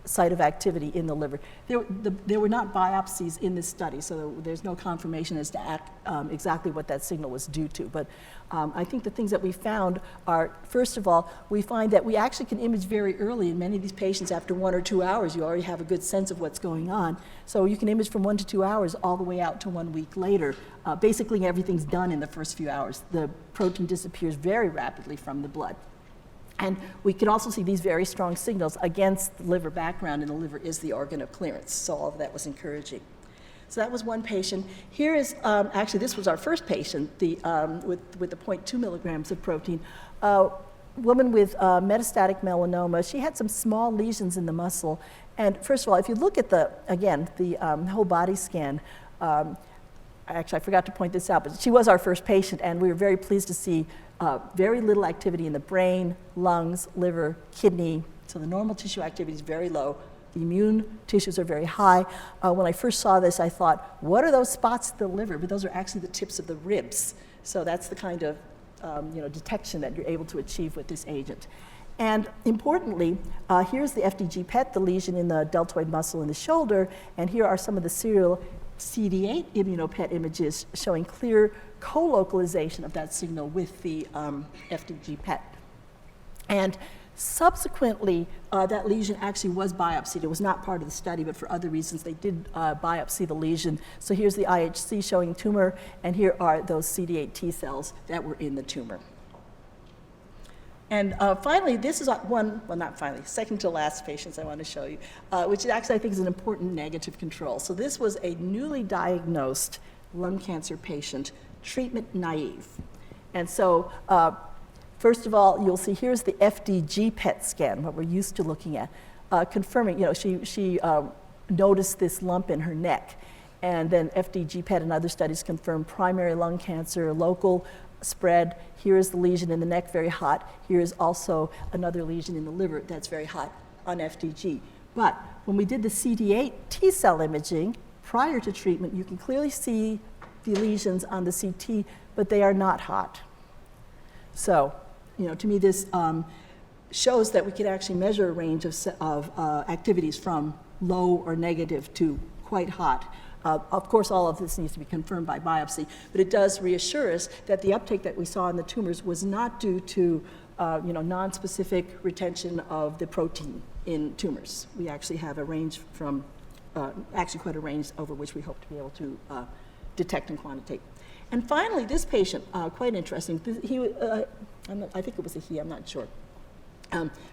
site of activity in the liver. There were not biopsies in this study, so there's no confirmation as to exactly what that signal was due to. But I think the things that we found are, first of all, we find that we actually can image very early in many of these patients. After 1 or 2 hours, you already have a good sense of what's going on. So you can image from 1 to 2 hours all the way out to 1 week later. Basically, everything's done in the first few hours. The protein disappears very rapidly from the blood. And we can also see these very strong signals against the liver background, and the liver is the organ of clearance. So all of that was encouraging. So that was one patient. Here is, actually this was our first patient, with the 0.2 milligrams of protein. Woman with metastatic melanoma. She had some small lesions in the muscle. And first of all, if you look at the whole body scan, actually I forgot to point this out, but she was our first patient, and we were very pleased to see very little activity in the brain, lungs, liver, kidney. So the normal tissue activity is very low. The immune tissues are very high. When I first saw this, I thought, what are those spots in the liver? But those are actually the tips of the ribs. So that's the kind of detection that you're able to achieve with this agent. And importantly, here's the FDG-PET, the lesion in the deltoid muscle in the shoulder, and here are some of the serial CD8 ImmunoPET images showing clear co-localization of that signal with the FDG-PET. And subsequently, that lesion actually was biopsied. It was not part of the study, but for other reasons, they did biopsy the lesion. So here's the IHC showing tumor, and here are those CD8 T cells that were in the tumor. And finally, this is second to last patients I want to show you, which actually I think is an important negative control. So this was a newly diagnosed lung cancer patient, treatment naive. And so first of all, you'll see here's the FDG-PET scan, what we're used to looking at, confirming, she noticed this lump in her neck. And then FDG-PET and other studies confirmed primary lung cancer, local spread. Here is the lesion in the neck, very hot. Here is also another lesion in the liver that's very hot on FDG. But when we did the CD8 T cell imaging prior to treatment, you can clearly see the lesions on the CT, but they are not hot. So, to me, this shows that we could actually measure a range of activities from low or negative to quite hot. Of course, all of this needs to be confirmed by biopsy, but it does reassure us that the uptake that we saw in the tumors was not due to non-specific retention of the protein in tumors. We actually have a range from, actually quite a range over which we hope to be able to detect and quantitate. And finally, this patient, quite interesting. I think it was a he, I'm not sure.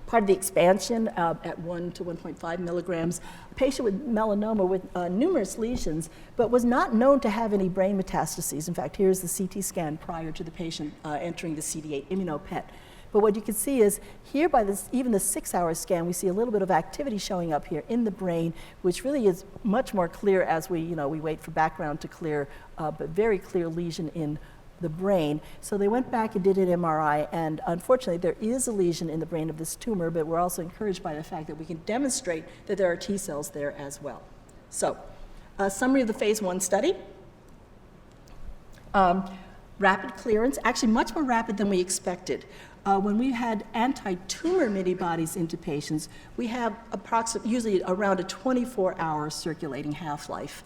Part of the expansion at 1 to 1.5 milligrams, a patient with melanoma with numerous lesions, but was not known to have any brain metastases. In fact, here's the CT scan prior to the patient entering the CD8 ImmunoPET. But what you can see is here by even the 6-hour scan, we see a little bit of activity showing up here in the brain, which really is much more clear as we wait for background to clear, but very clear lesion in the brain. So they went back and did an MRI, and unfortunately there is a lesion in the brain of this tumor, but we're also encouraged by the fact that we can demonstrate that there are T cells there as well. So, a summary of the phase 1 study. Rapid clearance, actually much more rapid than we expected. When we had anti-tumor Minibodies into patients, we have usually around a 24-hour circulating half-life,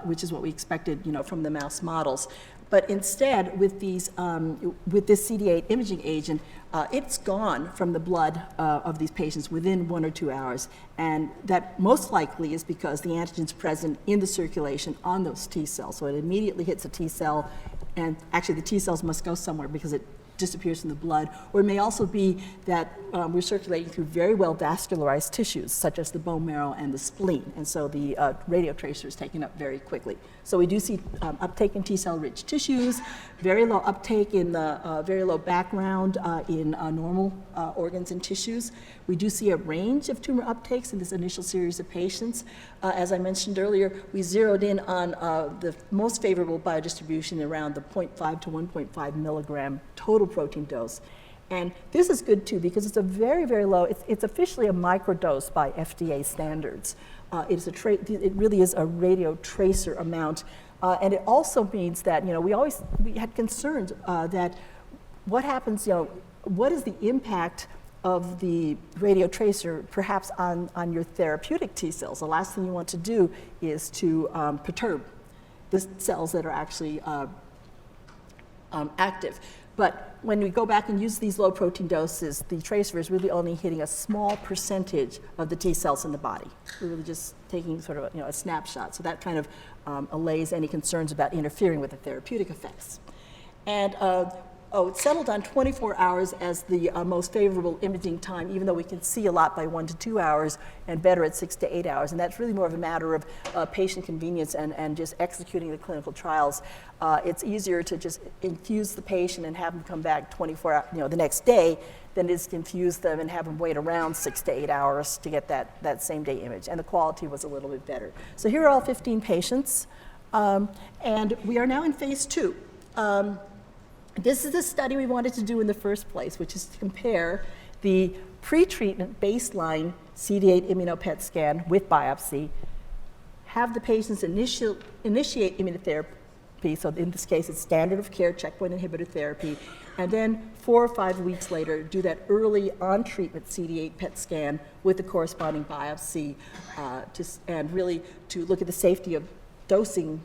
which is what we expected, from the mouse models. But instead, with this CD8 imaging agent, it's gone from the blood of these patients within 1 or 2 hours. And that most likely is because the antigen's present in the circulation on those T cells. So it immediately hits a T cell, and actually the T cells must go somewhere because it disappears in the blood. Or it may also be that we're circulating through very well vascularized tissues, such as the bone marrow and the spleen. And so the radio tracer is taken up very quickly. So we do see uptake in T cell rich tissues, very low uptake in the very low background in normal organs and tissues. We do see a range of tumor uptakes in this initial series of patients. As I mentioned earlier, we zeroed in on the most favorable biodistribution around the 0.5 to 1.5 milligram total protein dose. And this is good too because it's a very, very low, it's officially a microdose by FDA standards. It really is a radio tracer amount. And it also means that, we had concerns that what happens, what is the impact of the radio tracer perhaps on your therapeutic T cells? The last thing you want to do is to perturb the cells that are actually active. But when we go back and use these low protein doses, the tracer is really only hitting a small percentage of the T cells in the body. We're really just taking sort of a snapshot. So that kind of allays any concerns about interfering with the therapeutic effects. And Oh, it's settled on 24 hours as the most favorable imaging time, even though we can see a lot by 1 to 2 hours and better at 6 to 8 hours. And that's really more of a matter of patient convenience and just executing the clinical trials. It's easier to just infuse the patient and have them come back 24 hours, the next day than it is to infuse them and have them wait around 6 to 8 hours to get that same day image. And the quality was a little bit better. So here are all 15 patients. And we are now in phase 2. This is the study we wanted to do in the first place, which is to compare the pre-treatment baseline CD8 Immuno-PET scan with biopsy, have the patients initiate immunotherapy, so in this case it's standard of care checkpoint inhibitor therapy, and then 4 or 5 weeks later do that early on-treatment CD8 PET scan with the corresponding biopsy, and really to look at the safety of dosing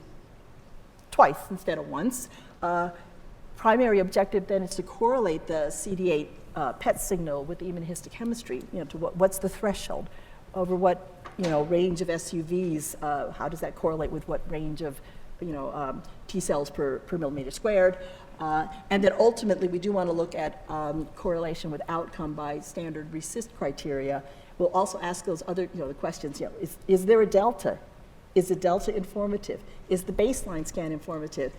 twice instead of once. Primary objective then is to correlate the CD8 PET signal with the immunohistochemistry, to what's the threshold, over what range of SUVs, how does that correlate with what range of T cells per millimeter squared, and then ultimately we do want to look at correlation with outcome by standard RECIST criteria. We'll also ask those other the questions, is there a delta? Is the delta informative? Is the baseline scan informative?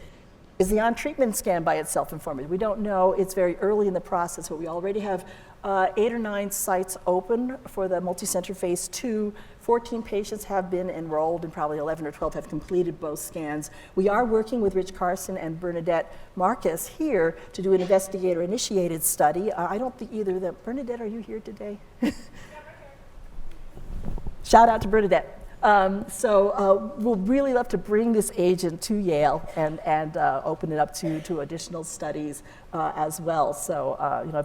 Is the on-treatment scan by itself informative? We don't know. It's very early in the process, but we already have 8 or 9 sites open for the multi-center phase 2. 14 patients have been enrolled, and probably 11 or 12 have completed both scans. We are working with Rich Carson and Bernadette Marcus here to do an investigator-initiated study. I don't think either of them. Bernadette, are you here today? Shout out to Bernadette. We'll really love to bring this agent to Yale and open it up to additional studies as well. So,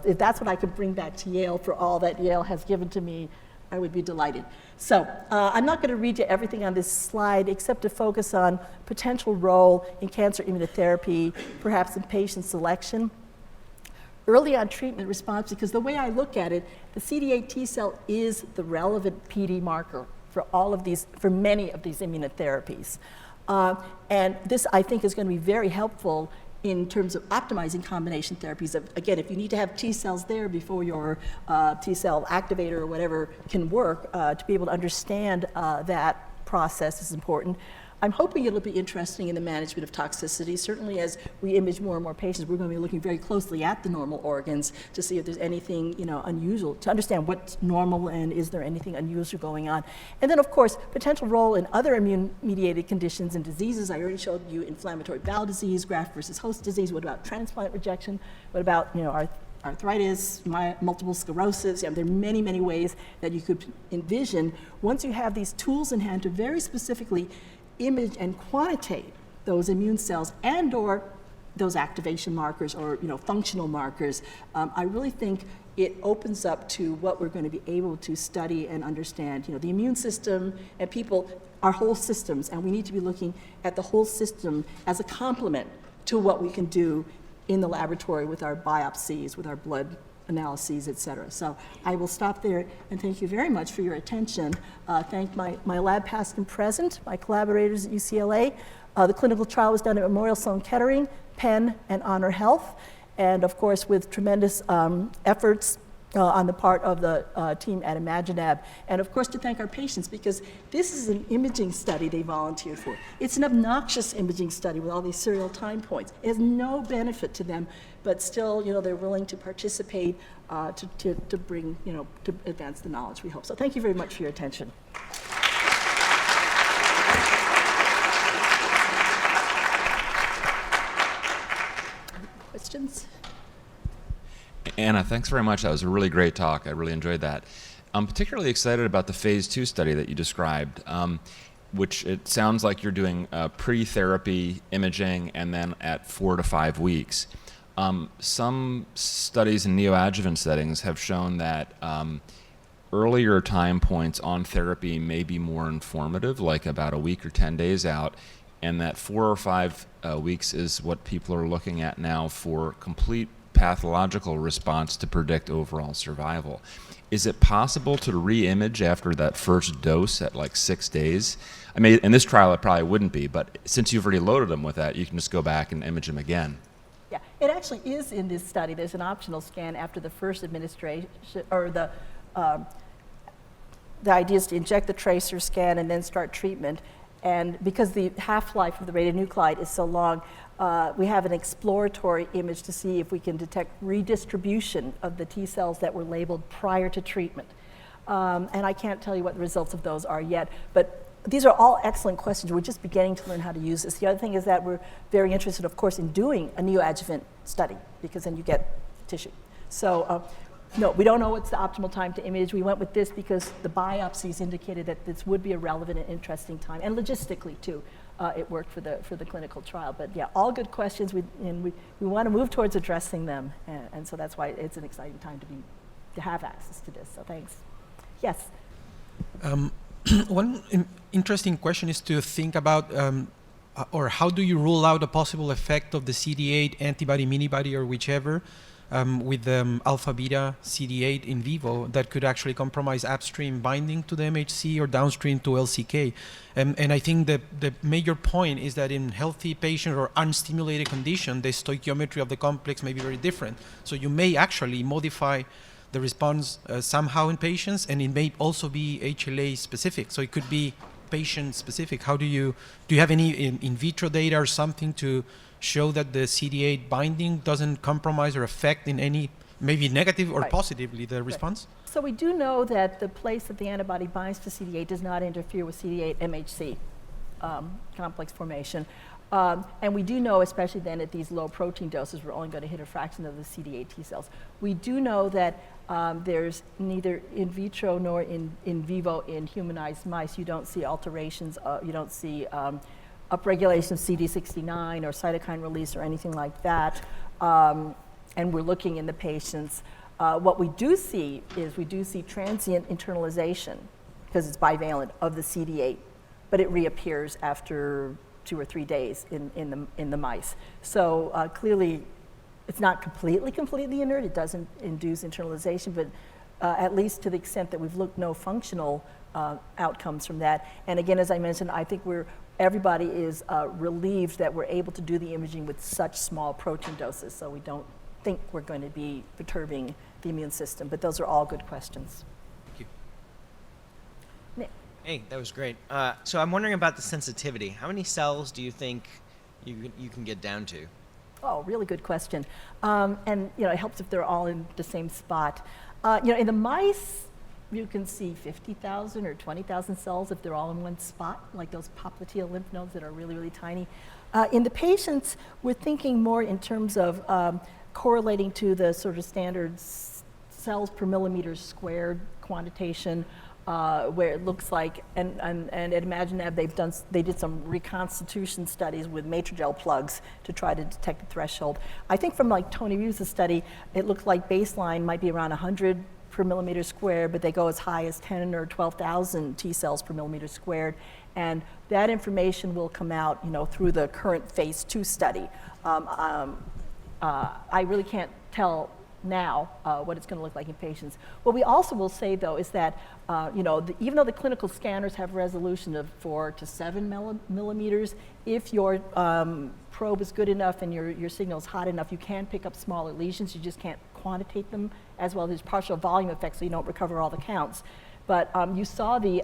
if that's what I could bring back to Yale for all that Yale has given to me, I would be delighted. So, I'm not going to read you everything on this slide except to focus on potential role in cancer immunotherapy, perhaps in patient selection. Early on treatment response, because the way I look at it, the CD8 T cell is the relevant PD marker for many of these immunotherapies. And this, I think, is going to be very helpful in terms of optimizing combination therapies. Again, if you need to have T cells there before your T cell activator or whatever can work, to be able to understand that process is important. I'm hoping it'll be interesting in the management of toxicity. Certainly as we image more and more patients, we're going to be looking very closely at the normal organs to see if there's anything unusual, to understand what's normal and is there anything unusual going on. And then, of course, potential role in other immune-mediated conditions and diseases. I already showed you inflammatory bowel disease, graft versus host disease. What about transplant rejection? What about arthritis, multiple sclerosis? There are many, many ways that you could envision, once you have these tools in hand, to very specifically image and quantitate those immune cells and or those activation markers or functional markers. I really think it opens up to what we're going to be able to study and understand. The immune system and people are whole systems, and we need to be looking at the whole system as a complement to what we can do in the laboratory with our biopsies, with our blood analyses, et cetera. So I will stop there and thank you very much for your attention. Thank my lab past and present, my collaborators at UCLA. The clinical trial was done at Memorial Sloan Kettering, Penn, and Honor Health, and of course with tremendous efforts on the part of the team at ImagineAb. And of course to thank our patients, because this is an imaging study they volunteered for. It's an obnoxious imaging study with all these serial time points. It has no benefit to them, but still, they're willing to participate to bring, to advance the knowledge, we hope. So thank you very much for your attention. Questions? Anna, thanks very much. That was a really great talk. I really enjoyed that. I'm particularly excited about the phase 2 study that you described, which it sounds like you're doing pre-therapy imaging and then at 4 to 5 weeks. Some studies in neoadjuvant settings have shown that earlier time points on therapy may be more informative, like about a week or 10 days out, and that 4 or 5 weeks is what people are looking at now for complete pathological response to predict overall survival. Is it possible to re-image after that first dose at like 6 days? I mean, in this trial it probably wouldn't be, but since you've already loaded them with that, you can just go back and image them again. Yeah, it actually is in this study. There's an optional scan after the first administration, or the idea is to inject the tracer, scan, and then start treatment. And because the half-life of the radionuclide is so long, we have an exploratory image to see if we can detect redistribution of the T cells that were labeled prior to treatment. And I can't tell you what the results of those are yet, but these are all excellent questions. We're just beginning to learn how to use this. The other thing is that we're very interested, of course, in doing a neoadjuvant study, because then you get tissue. So no, we don't know what's the optimal time to image. We went with this because the biopsies indicated that this would be a relevant and interesting time, and logistically too. It worked for the clinical trial. But yeah, all good questions, we want to move towards addressing them, and so that's why it's an exciting time to have access to this. So thanks. Yes. One interesting question is to think about, or how do you rule out a possible effect of the CD8 antibody, minibody, or whichever, with alpha-beta CD8 in vivo that could actually compromise upstream binding to the MHC or downstream to LCK. And I think the major point is that in healthy patient or unstimulated condition, the stoichiometry of the complex may be very different. So you may actually modify the response somehow in patients, and it may also be HLA specific. So it could be patient specific. How do you have any in vitro data or something to show that the CD8 binding doesn't compromise or affect in any, maybe negative or Right. positively, the response? So we do know that the place that the antibody binds to CD8 does not interfere with CD8 MHC complex formation. And we do know, especially then at these low protein doses, we're only going to hit a fraction of the CD8 T cells. We do know that there's neither in vitro nor in vivo in humanized mice. You don't see alterations, you don't see upregulation of CD69 or cytokine release or anything like that. And we're looking in the patients. What we do see is we do see transient internalization, because it's bivalent, of the CD8, but it reappears after 2 or 3 days in the mice. So clearly, it's not completely inert. It doesn't induce internalization, but at least to the extent that we've looked, no functional outcomes from that. And again, as I mentioned, I think everybody is relieved that we're able to do the imaging with such small protein doses. So we don't think we're going to be perturbing the immune system. But those are all good questions. Thank you. Nick. Hey, that was great. So I'm wondering about the sensitivity. How many cells do you think you can get down to? Oh, really good question. And it helps if they're all in the same spot. In the mice, you can see 50,000 or 20,000 cells if they're all in one spot, like those popliteal lymph nodes that are really, really tiny. In the patients, we're thinking more in terms of correlating to the sort of standard cells per millimeter squared quantitation, where it looks like, and at ImagineAb they did some reconstitution studies with Matrigel plugs to try to detect the threshold. I think from like Tony Reeves' study, it looked like baseline might be around 100 per millimeter squared, but they go as high as 10 or 12,000 T cells per millimeter squared. And that information will come out, through the current phase 2 study. I really can't tell now what it's going to look like in patients. What we also will say, though, is that even though the clinical scanners have resolution of 4 to 7 millimeters, if your probe is good enough and your signal is hot enough, you can pick up smaller lesions. You just can't quantitate them as well. There's partial volume effects, so you don't recover all the counts. But you saw the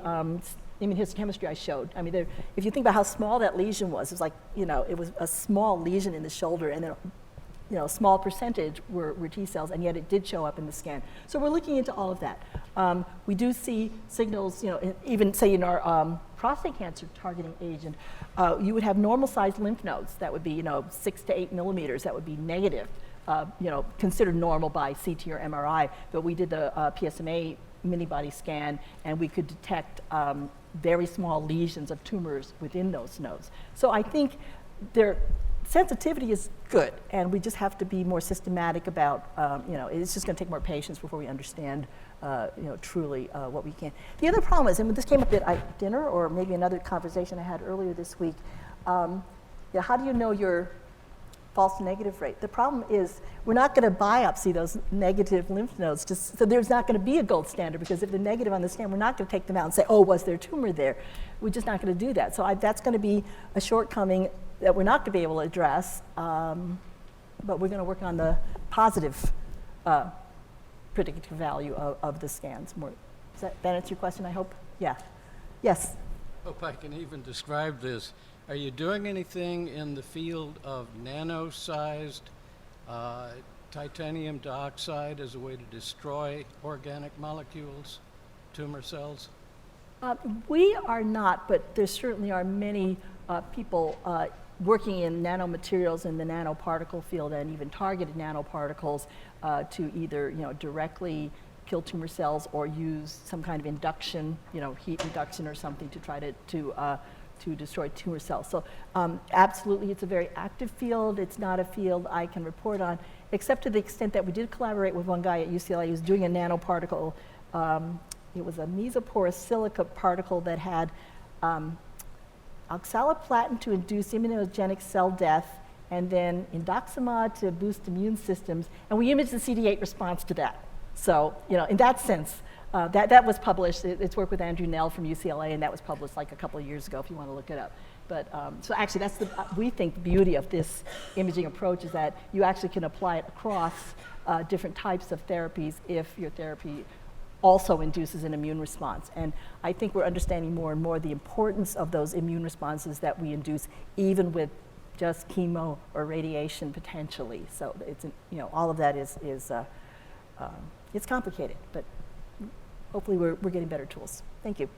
immunohistochemistry I showed. I mean, if you think about how small that lesion was, it was like, it was a small lesion in the shoulder, and then a small percentage were T cells, and yet it did show up in the scan. So we're looking into all of that. We do see signals, even say in our prostate cancer targeting agent, you would have normal-sized lymph nodes that would be, 6 to 8 millimeters, that would be negative, considered normal by CT or MRI. But we did the PSMA minibody scan, and we could detect very small lesions of tumors within those nodes. So I think sensitivity is good, and we just have to be more systematic about, it's just going to take more patience before we understand, truly what we can. The other problem is, and this came up at dinner or maybe another conversation I had earlier this week, how do you know your false negative rate? The problem is we're not going to biopsy those negative lymph nodes, so there's not going to be a gold standard, because if they're negative on the scan, we're not going to take them out and say, oh, was there a tumor there? We're just not going to do that. So that's going to be a shortcoming that we're not going to be able to address. but we're going to work on the positive predictive value of the scans more. Does that answer your question, I hope? Yeah. Yes? Hope I can even describe this. Are you doing anything in the field of nano-sized titanium dioxide as a way to destroy organic molecules, tumor cells? We are not, but there certainly are many people working in nanomaterials in the nanoparticle field and even targeted nanoparticles to either directly kill tumor cells or use some kind of induction, heat reduction or something to try to destroy tumor cells. So absolutely, it's a very active field. It's not a field I can report on, except to the extent that we did collaborate with one guy at UCLA who was doing a nanoparticle. It was a mesoporous silica particle that had oxaliplatin to induce immunogenic cell death, and then indoximab to boost immune systems, and we imaged the CD8 response to that. So, in that sense, that was published. It's work with Andrew Nell from UCLA, and that was published like a couple of years ago, if you want to look it up. But so actually, that's we think the beauty of this imaging approach is that you actually can apply it across different types of therapies if your therapy also induces an immune response. And I think we're understanding more and more the importance of those immune responses that we induce even with just chemo or radiation potentially. So it's, all of that is it's complicated, but hopefully we're getting better tools. Thank you.